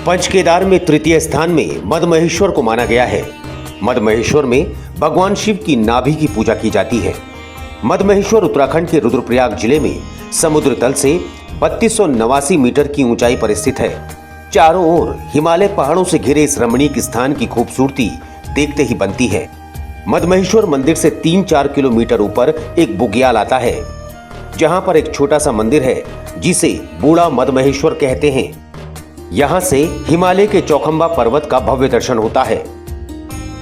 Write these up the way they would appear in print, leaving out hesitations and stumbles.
पंचकेदार में तृतीय स्थान में मदमहेश्वर को माना गया है। मदमहेश्वर में भगवान शिव की नाभि की पूजा की जाती है। मदमहेश्वर उत्तराखंड के रुद्रप्रयाग जिले में समुद्र तल से 3289 मीटर की ऊंचाई पर स्थित है। चारों ओर हिमालय पहाड़ों से घिरे इस रमणीक स्थान की खूबसूरती देखते ही बनती है। मदमहेश्वर मंदिर से 3-4 किलोमीटर ऊपर एक बुग्याल आता है, जहां पर एक छोटा सा मंदिर है जिसे बूढ़ा मदमहेश्वर कहते हैं। यहां से हिमालय के चौखंबा पर्वत का भव्य दर्शन होता है।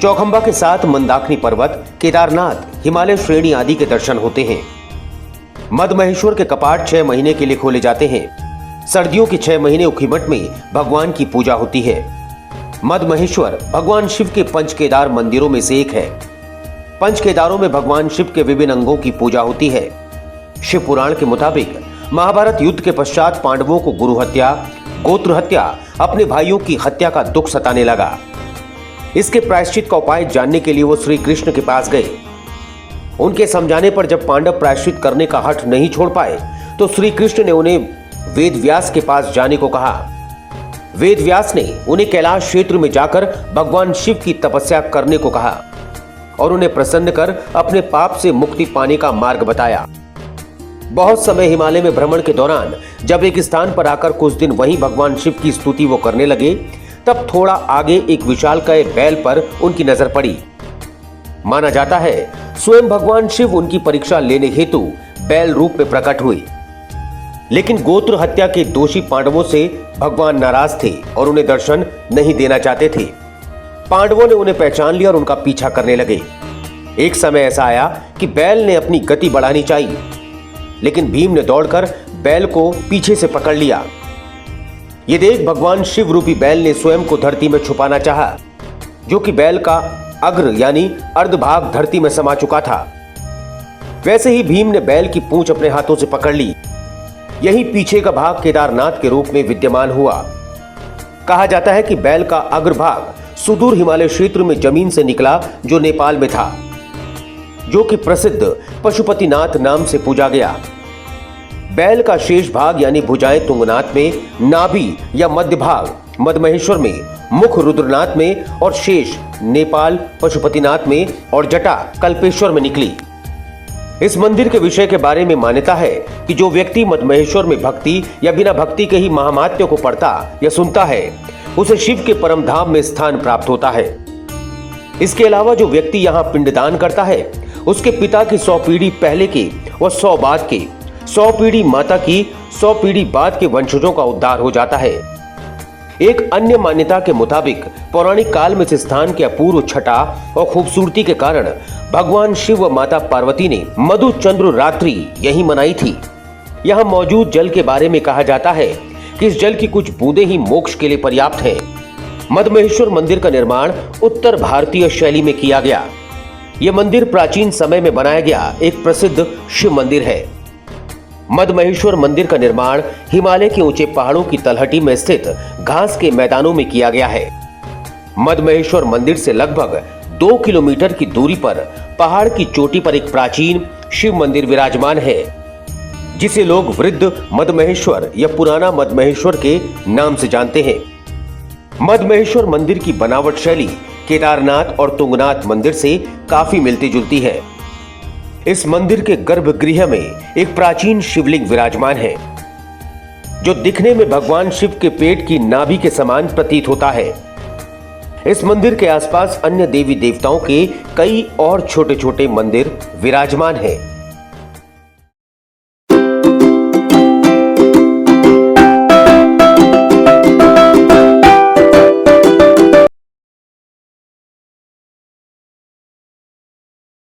चौखंबा के साथ मंदाकिनी पर्वत, केदारनाथ, हिमालय श्रेणी आदि के दर्शन होते हैं। मदमहेश्वर के कपाट 6 महीने के लिए खोले जाते हैं। सर्दियों के 6 महीने उखीमठ में भगवान की पूजा होती है। मदमहेश्वर भगवान शिव के पंचकेदार मंदिरों में से एक है। पंचकेदारों में भगवान शिव के विभिन्न अंगों की पूजा होती है। शिव पुराण के मुताबिक महाभारत युद्ध के पश्चात पांडवों को गुरु हत्या, गोत्र हत्या, अपने भाइयों की हत्या का दुख सताने लगा। इसके प्रायश्चित का उपाय जानने के लिए वो श्री कृष्ण के पास गए। उनके समझाने पर जब पांडव प्रायश्चित करने का हठ नहीं छोड़ पाए तो श्री कृष्ण ने उन्हें वेद व्यास के पास जाने को कहा। वेद व्यास ने उन्हें कैलाश क्षेत्र में जाकर भगवान शिव की तपस्या करने को कहा और उन्हें प्रसन्न कर अपने पाप से मुक्ति पाने का मार्ग बताया। बहुत समय हिमालय में भ्रमण के दौरान जब एक स्थान पर आकर कुछ दिन वहीं भगवान शिव की स्तुति वो करने लगे, तब थोड़ा आगे एक विशालकाय बैल पर उनकी नजर पड़ी। माना जाता है स्वयं भगवान शिव उनकी परीक्षा लेने हेतु बैल रूप में प्रकट हुए, लेकिन गोत्र हत्या के दोषी पांडवों से भगवान नाराज थे और उन्हें दर्शन नहीं देना चाहते थे। पांडवों ने उन्हें पहचान लिया और उनका पीछा करने लगे। एक समय ऐसा आया कि बैल ने अपनी गति बढ़ानी चाहिए, लेकिन भीम ने दौड़कर बैल को पीछे से पकड़ लिया। ये देख भगवान शिव रूपी बैल ने स्वयं को धरती में छुपाना चाहा, जो कि बैल का अग्र यानी अर्ध भाग धरती में समा चुका था। वैसे ही भीम ने बैल की पूंछ अपने हाथों से पकड़ ली। यही पीछे का भाग केदारनाथ के रूप में विद्यमान हुआ। कहा जाता है कि बैल का अग्रभाग सुदूर हिमालय क्षेत्र में जमीन से निकला, जो नेपाल में था, जो कि प्रसिद्ध पशुपतिनाथ नाम से पूजा गया। बैल का शेष भाग यानी भुजाएं तुंगनाथ में, नाभि या मध्य भाग मदमहेश्वर में, मुख रुद्रनाथ में और शेष नेपाल पशुपतिनाथ में और जटा कल्पेश्वर में निकली। इस मंदिर के विषय के बारे में मान्यता है कि जो व्यक्ति मदमहेश्वर में भक्ति या बिना भक्ति के ही महामात्य को पढ़ता या सुनता है, उसे शिव के परम धाम में स्थान प्राप्त होता है। इसके अलावा जो व्यक्ति यहाँ पिंडदान करता है, उसके पिता की 100 पीढ़ी पहले के व 100 बाद के, 100 पीढ़ी माता की, 100 पीढ़ी बाद के वंशजों का उद्धार हो जाता है। एक अन्य मान्यता के मुताबिक पौराणिक काल में इस स्थान के अपूर्व छटा और खूबसूरती के कारण भगवान शिव व माता पार्वती ने मधु चंद्र रात्रि यही मनाई थी। यहाँ मौजूद जल के बारे में कहा जाता है कि इस जल की कुछ बूंदें ही मोक्ष के लिए पर्याप्त है। मदमहेश्वर मंदिर का निर्माण उत्तर भारतीय शैली में किया गया। यह मंदिर प्राचीन समय में बनाया गया एक प्रसिद्ध शिव मंदिर है। मदमहेश्वर मंदिर का निर्माण हिमालय के ऊंचे पहाड़ों की तलहटी में स्थित घास के मैदानों में किया गया है। मदमहेश्वर मंदिर से लगभग 2 किलोमीटर की दूरी पर पहाड़ की चोटी पर एक प्राचीन शिव मंदिर विराजमान है, जिसे लोग वृद्ध मदमहेश्वर या पुराना मदमहेश्वर के नाम से जानते हैं। मदमहेश्वर मंदिर की बनावट शैली केदारनाथ और तुंगनाथ मंदिर से काफी मिलती जुलती है। इस मंदिर के गर्भगृह में एक प्राचीन शिवलिंग विराजमान है, जो दिखने में भगवान शिव के पेट की नाभि के समान प्रतीत होता है। इस मंदिर के आसपास अन्य देवी देवताओं के कई और छोटे छोटे मंदिर विराजमान हैं।